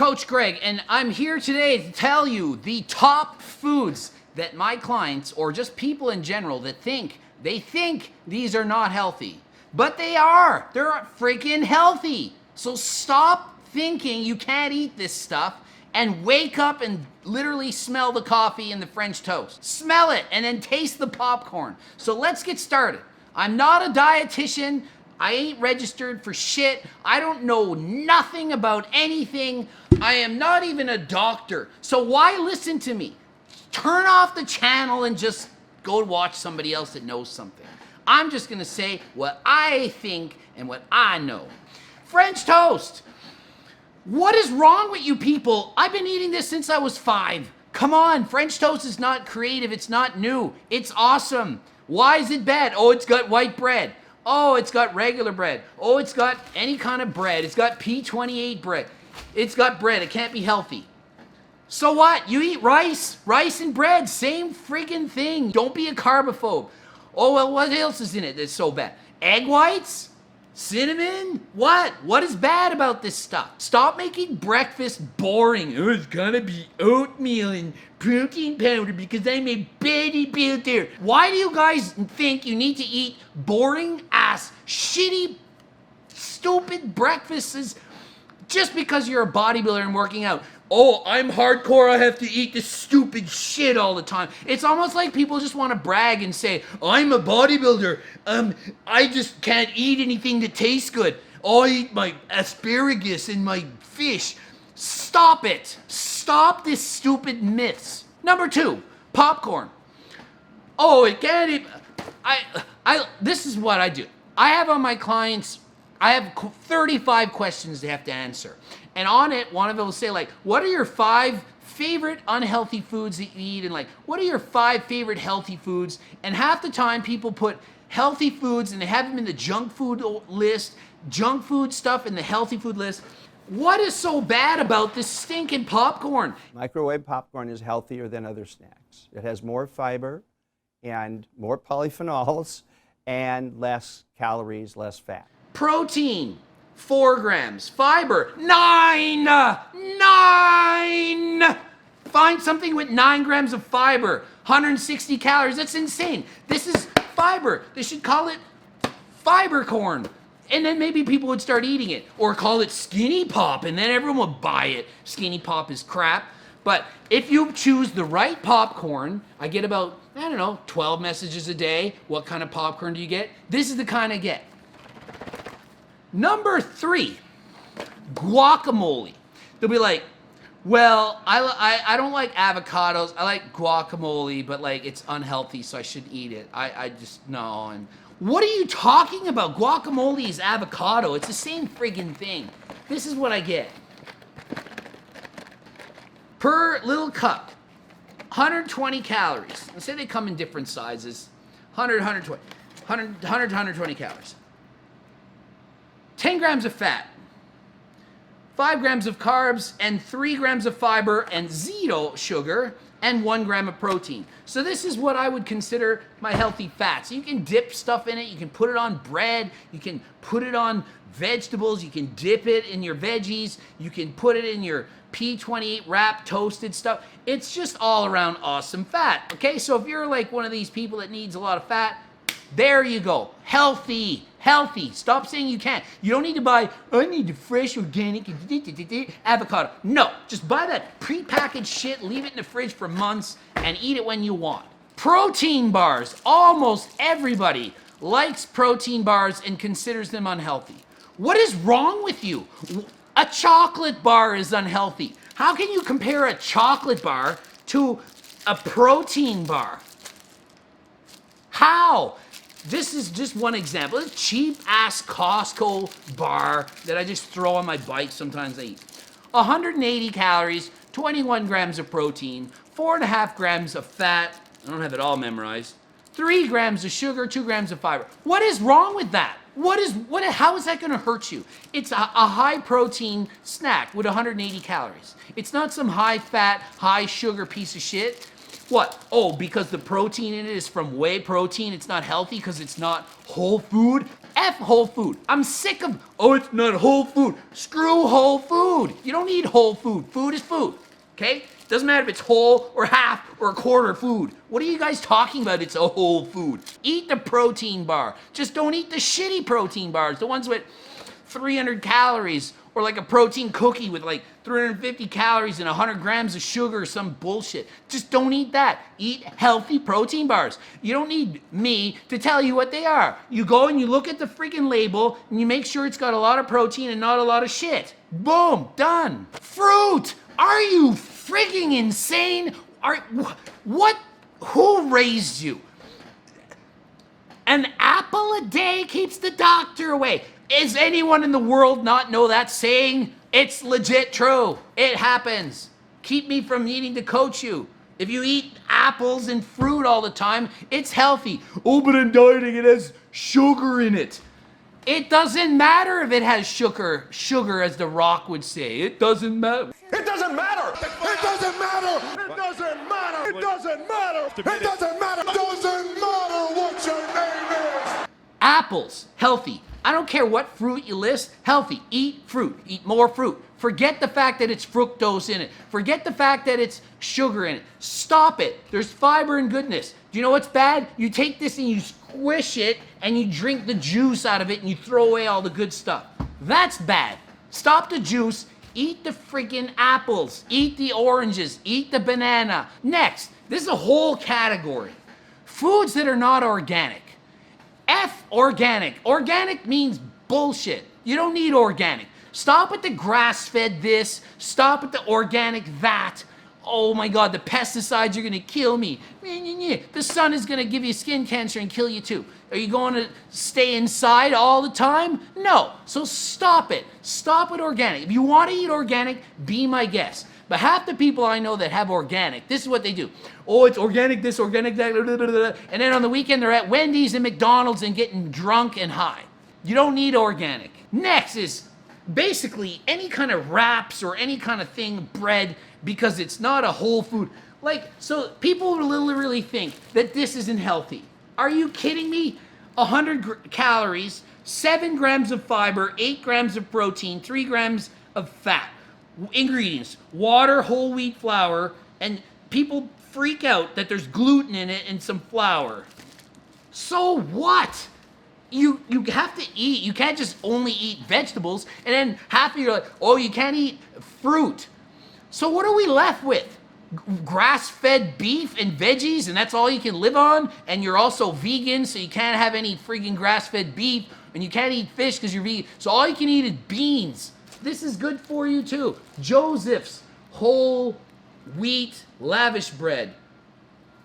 Coach Greg, and I'm here today to tell you the top foods that my clients, or just people in general, that think these are not healthy. But they are. They're freaking healthy. So stop thinking you can't eat this stuff and wake up and literally smell the coffee and the French toast. Smell it and then taste the popcorn. So let's get started. I'm not a dietitian. I ain't registered for shit. I don't know nothing about anything. I am not even a doctor. So why listen to me? Turn off the channel and just go watch somebody else that knows something. I'm just gonna say what I think and what I know. French toast. What is wrong with you people? I've been eating this since I was 5. Come on, French toast is not creative, it's not new. It's awesome. Why is it bad? Oh, it's got white bread. Oh, it's got regular bread. Oh, it's got any kind of bread. It's got P28 bread. It's got bread. It can't be healthy. So what? You eat rice? Rice and bread. Same friggin' thing. Don't be a carbophobe. Oh, well, what else is in it that's so bad? Egg whites? Cinnamon? What? What is bad about this stuff? Stop making breakfast boring. Oh, it's gonna be oatmeal and protein powder because I'm a bodybuilder. Why do you guys think you need to eat boring ass, shitty, stupid breakfasts just because you're a bodybuilder and working out? Oh, I'm hardcore, I have to eat this stupid shit all the time. It's almost like people just want to brag and say, I'm a bodybuilder. I just can't eat anything that tastes good. Oh, I eat my asparagus and my fish. Stop it. Stop this stupid myths. Number 2, popcorn. Oh, it can't even, this is what I do. I have on my clients, I have 35 questions they have to answer. And on it, one of them will say like, what are your 5 favorite unhealthy foods that you eat? And like, what are your 5 favorite healthy foods? And half the time people put healthy foods and they have them in the junk food list, junk food stuff in the healthy food list. What is so bad about this stinking popcorn? Microwave popcorn is healthier than other snacks. It has more fiber and more polyphenols and less calories, less fat. Protein, 4 grams. Fiber, 9! Find something with 9 grams of fiber, 160 calories. That's insane. This is fiber. They should call it fiber corn. And then maybe people would start eating it. Or call it skinny pop, and then everyone would buy it. Skinny pop is crap. But if you choose the right popcorn, I get about, 12 messages a day. What kind of popcorn do you get? This is the kind I get. Number 3, guacamole. They'll be like, well, I don't like avocados. I like guacamole, but like it's unhealthy, so I shouldn't eat it. I just, no. And what are you talking about? Guacamole is avocado. It's the same friggin' thing. This is what I get. Per little cup, 120 calories. Let's say they come in different sizes. 100 to 120 calories. 10 grams of fat, 5 grams of carbs, and 3 grams of fiber, and 0 sugar, and 1 gram of protein. So this is what I would consider my healthy fats. You can dip stuff in it, you can put it on bread, you can put it on vegetables, you can dip it in your veggies, you can put it in your P28 wrap toasted stuff. It's just all around awesome fat, okay? So if you're like one of these people that needs a lot of fat, there you go. Healthy. Stop saying you can't. You don't need to buy, I need the fresh organic avocado. No, just buy that prepackaged shit, leave it in the fridge for months, and eat it when you want. Protein bars. Almost everybody likes protein bars and considers them unhealthy. What is wrong with you? A chocolate bar is unhealthy. How can you compare a chocolate bar to a protein bar? How? This is just one example. A cheap-ass Costco bar that I just throw on my bike sometimes I eat. 180 calories, 21 grams of protein, 4.5 grams of fat, I don't have it all memorized, 3 grams of sugar, 2 grams of fiber. What is wrong with that? How is that gonna hurt you? It's a high-protein snack with 180 calories. It's not some high-fat, high-sugar piece of shit. What? Oh, because the protein in it is from whey protein, it's not healthy because it's not whole food? F whole food. I'm sick of, oh, it's not whole food. Screw whole food. You don't need whole food. Food is food, okay? Doesn't matter if it's whole or half or a quarter food. What are you guys talking about? It's a whole food. Eat the protein bar. Just don't eat the shitty protein bars, the ones with 300 calories, or like a protein cookie with like 350 calories and 100 grams of sugar or some bullshit. Just don't eat that. Eat healthy protein bars. You don't need me to tell you what they are. You go and you look at the freaking label and you make sure it's got a lot of protein and not a lot of shit. Boom, done. Fruit. Are you freaking insane? What? Who raised you? An apple a day keeps the doctor away. Is anyone in the world not know that saying? It's legit true. It happens. Keep me from needing to coach you. If you eat apples and fruit all the time, it's healthy. Oh, but I'm dieting, it has sugar in it. It doesn't matter if it has sugar, as The Rock would say. It doesn't matter. It doesn't matter. It doesn't matter. It doesn't matter. It doesn't matter. It doesn't matter. It doesn't matter what your name is. Apples, healthy. I don't care what fruit you list, healthy. Eat fruit. Eat more fruit. Forget the fact that it's fructose in it. Forget the fact that it's sugar in it. Stop it. There's fiber and goodness. Do you know what's bad? You take this and you squish it and you drink the juice out of it and you throw away all the good stuff. That's bad. Stop the juice. Eat the freaking apples. Eat the oranges. Eat the banana. Next, this is a whole category. Foods that are not organic. F organic. Organic means bullshit. You don't need organic. Stop with the grass-fed this. Stop with the organic that. Oh my God, the pesticides are gonna kill me. The sun is gonna give you skin cancer and kill you too. Are you going to stay inside all the time? No. So stop it. Stop with organic. If you want to eat organic, be my guest. But half the people I know that have organic, this is what they do. Oh, it's organic this, organic that, blah, blah, blah, blah. And then on the weekend they're at Wendy's and McDonald's and getting drunk and high. You don't need organic. Next is basically any kind of wraps or any kind of thing, bread, because it's not a whole food. Like, so people literally think that this isn't healthy. Are you kidding me? 100 calories, 7 grams of fiber, 8 grams of protein, 3 grams of fat. Ingredients: water, whole wheat flour, and people freak out that there's gluten in it and some flour. So what? You have to eat. You can't just only eat vegetables, and then half of you are like, oh, you can't eat fruit. So what are we left with? Grass-fed beef and veggies, and that's all you can live on? And you're also vegan, so you can't have any freaking grass-fed beef, and you can't eat fish because you're vegan. So all you can eat is beans. This is good for you too. Joseph's whole wheat lavish bread.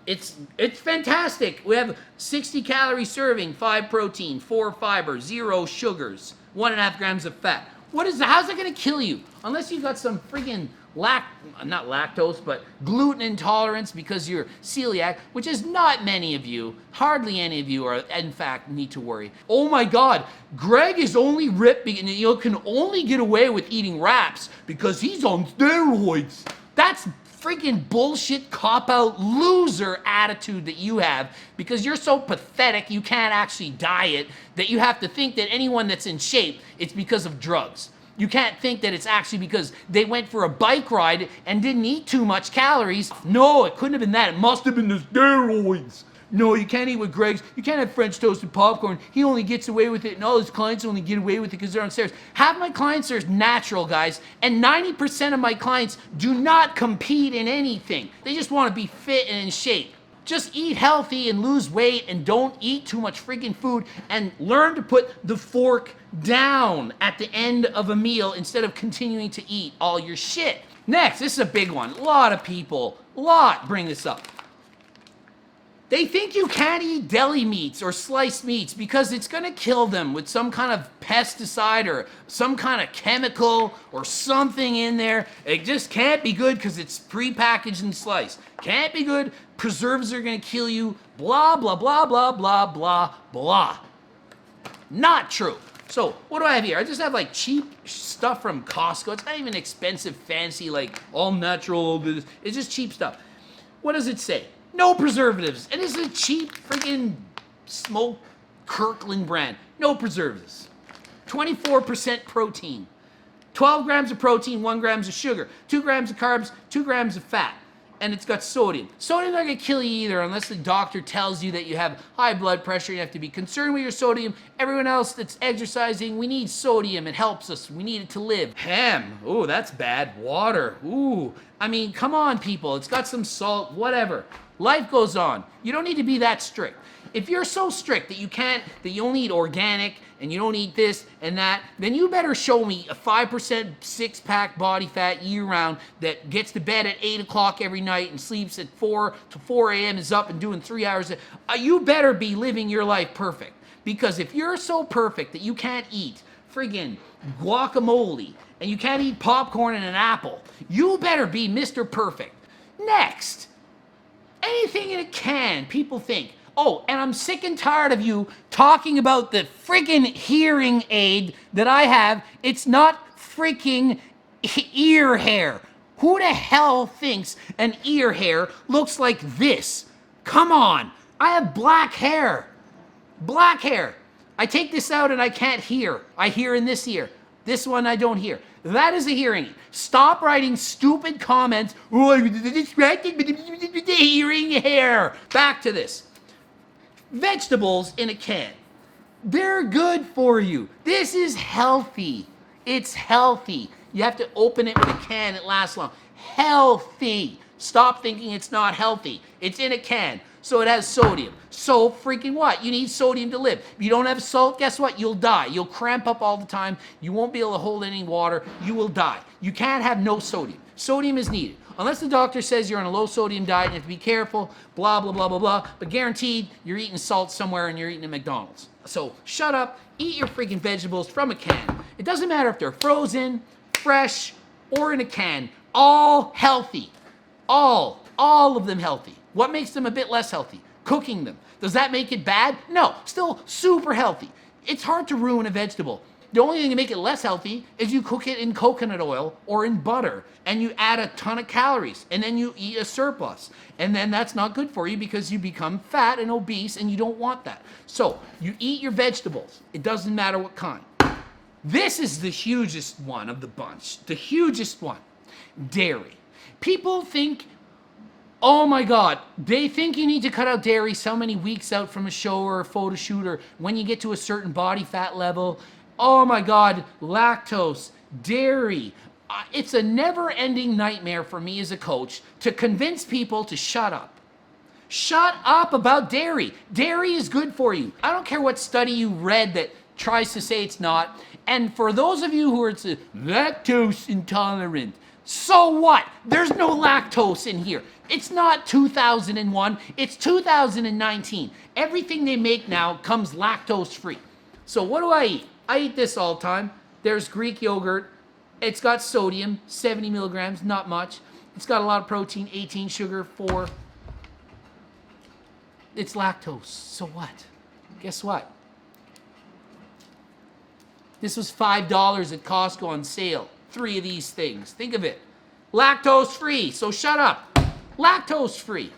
It's fantastic. We have 60 calorie serving, 5 protein, 4 fiber, 0 sugars, 1.5 grams of fat. How's that gonna kill you? Unless you've got some freaking not lactose, but gluten intolerance because you're celiac, which is not many of you, hardly any of you are, in fact, need to worry. Oh my God, Greg is only ripped and you can only get away with eating wraps because he's on steroids. That's freaking bullshit, cop-out, loser attitude that you have because you're so pathetic you can't actually diet that you have to think that anyone that's in shape, it's because of drugs. You can't think that it's actually because they went for a bike ride and didn't eat too much calories. No, it couldn't have been that. It must have been the steroids. No, you can't eat with Greg's. You can't have French toast and popcorn. He only gets away with it, and all his clients only get away with it because they're on steroids. Half my clients are natural, guys, and 90% of my clients do not compete in anything. They just want to be fit and in shape. Just eat healthy and lose weight and don't eat too much freaking food and learn to put the fork down at the end of a meal instead of continuing to eat all your shit. Next, this is a big one. A lot of people, bring this up. They think you can't eat deli meats or sliced meats because it's gonna kill them with some kind of pesticide or some kind of chemical or something in there. It just can't be good because it's prepackaged and sliced. Can't be good, preservatives are gonna kill you, blah, blah, blah, blah, blah, blah, blah. Not true. So, what do I have here? I just have like cheap stuff from Costco. It's not even expensive, fancy, like all natural, it's just cheap stuff. What does it say? No preservatives. And it's a cheap freaking smoked Kirkland brand. No preservatives. 24% protein. 12 grams of protein, 1 grams of sugar, 2 grams of carbs, 2 grams of fat. And it's got sodium. Sodium's not going to kill you either unless the doctor tells you that you have high blood pressure. You have to be concerned with your sodium. Everyone else that's exercising, we need sodium. It helps us. We need it to live. Ham. Ooh, that's bad. Water. Ooh. I mean, come on, people. It's got some salt, whatever. Life goes on. You don't need to be that strict. If you're so strict that you only eat organic and you don't eat this and that, then you better show me a 5% six-pack body fat year-round that gets to bed at 8 o'clock every night and sleeps at 4 to 4 a.m. is up and doing 3 hours. You better be living your life perfect. Because if you're so perfect that you can't eat friggin' guacamole and you can't eat popcorn and an apple, you better be Mr. Perfect. Next, anything in a can, people think, oh, and I'm sick and tired of you talking about the freaking hearing aid that I have. It's not freaking ear hair. Who the hell thinks an ear hair looks like this? Come on. I have black hair. Black hair. I take this out and I can't hear. I hear in this ear. This one I don't hear. That is a hearing aid. Stop writing stupid comments. Oh, I'm distracted with the hearing hair. Back to this. Vegetables in a can. They're good for you. This is healthy. It's healthy. You have to open it with a can. It lasts long. Healthy. Stop thinking it's not healthy. It's in a can, so it has sodium. So freaking what? You need sodium to live. If you don't have salt, guess what? You'll die. You'll cramp up all the time. You won't be able to hold any water. You will die. You can't have no sodium. Sodium is needed. Unless the doctor says you're on a low sodium diet and you have to be careful, blah, blah, blah, blah, blah. But guaranteed, you're eating salt somewhere and you're eating at McDonald's. So shut up, eat your freaking vegetables from a can. It doesn't matter if they're frozen, fresh, or in a can. All healthy. All of them healthy. What makes them a bit less healthy? Cooking them. Does that make it bad? No, still super healthy. It's hard to ruin a vegetable. The only thing to make it less healthy is you cook it in coconut oil or in butter and you add a ton of calories and then you eat a surplus. And then that's not good for you because you become fat and obese and you don't want that. So you eat your vegetables. It doesn't matter what kind. This is the hugest one of the bunch. The hugest one. Dairy. People think, oh my God, they think you need to cut out dairy so many weeks out from a show or a photo shoot or when you get to a certain body fat level. Oh my God, lactose, dairy. It's a never-ending nightmare for me as a coach to convince people to shut up. Shut up about dairy. Dairy is good for you. I don't care what study you read that tries to say it's not. And for those of you who are lactose intolerant, so what? There's no lactose in here. It's not 2001, it's 2019. Everything they make now comes lactose-free. So what do I eat? I eat this all the time. There's Greek yogurt. It's got sodium, 70 milligrams, not much. It's got a lot of protein, 18, sugar, 4. It's lactose. So what? Guess what? This was $5 at Costco on sale. 3 of these things. Think of it. Lactose free. So shut up. Lactose free.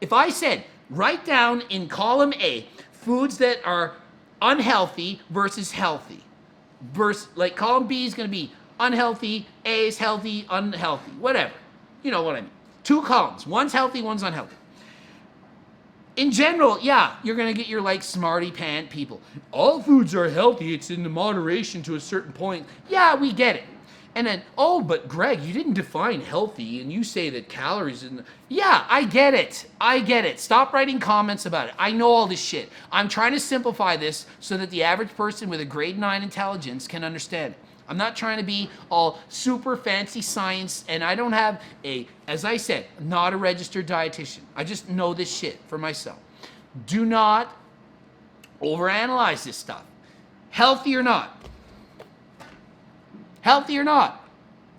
If I said, write down in column A, foods that are unhealthy versus healthy. Like column B is going to be unhealthy, A is healthy, unhealthy, whatever. You know what I mean. 2 columns. One's healthy, one's unhealthy. In general, yeah, you're going to get your like smarty pant people. All foods are healthy. It's in the moderation to a certain point. Yeah, we get it. And then, oh, but Greg, you didn't define healthy, and you say that calories in the... Yeah, I get it. I get it. Stop writing comments about it. I know all this shit. I'm trying to simplify this so that the average person with a grade 9 intelligence can understand it. I'm not trying to be all super fancy science, and I don't have as I said, not a registered dietitian. I just know this shit for myself. Do not overanalyze this stuff. Healthy or not. Healthy or not.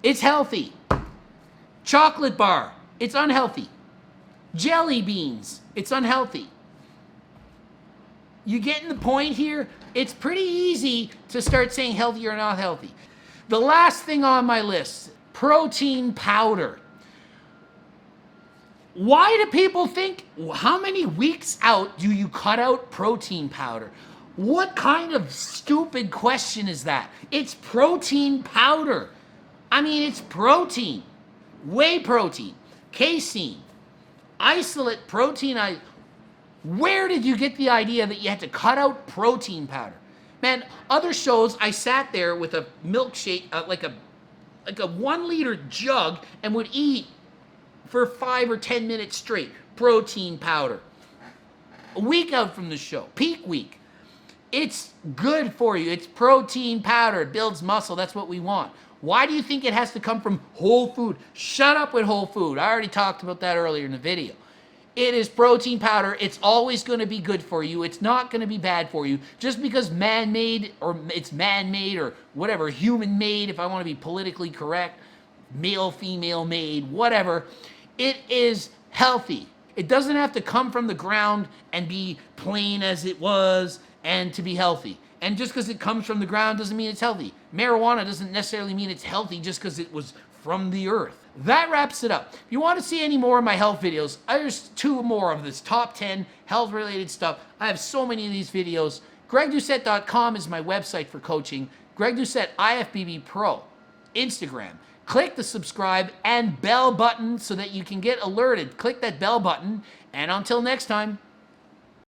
It's healthy. Chocolate bar. It's unhealthy. Jelly beans. It's unhealthy. You getting the point here? It's pretty easy to start saying healthy or not healthy. The last thing on my list, protein powder. Why do people think, how many weeks out do you cut out protein powder? What kind of stupid question is that? It's protein powder. I mean, it's protein. Whey protein, casein, isolate protein. Where did you get the idea that you had to cut out protein powder? Man, other shows, I sat there with a milkshake, like a 1 liter jug, and would eat for 5 or 10 minutes straight. Protein powder. A week out from the show, peak week. It's good for you. It's protein powder. It builds muscle. That's what we want. Why do you think it has to come from whole food? Shut up with whole food. I already talked about that earlier in the video. It is protein powder. It's always going to be good for you. It's not going to be bad for you. Just because man-made, or it's man-made, or whatever, human-made, if I want to be politically correct, male, female made, whatever, it is healthy. It doesn't have to come from the ground and be plain as it was and to be healthy. And just because it comes from the ground doesn't mean it's healthy. Marijuana doesn't necessarily mean it's healthy just because it was from the earth. That wraps it up. If you want to see any more of my health videos, there's 2 more of this top 10 health-related stuff. I have so many of these videos. GregDoucette.com is my website for coaching. Greg Doucette, IFBB Pro. Instagram. Click the subscribe and bell button so that you can get alerted. Click that bell button. And until next time,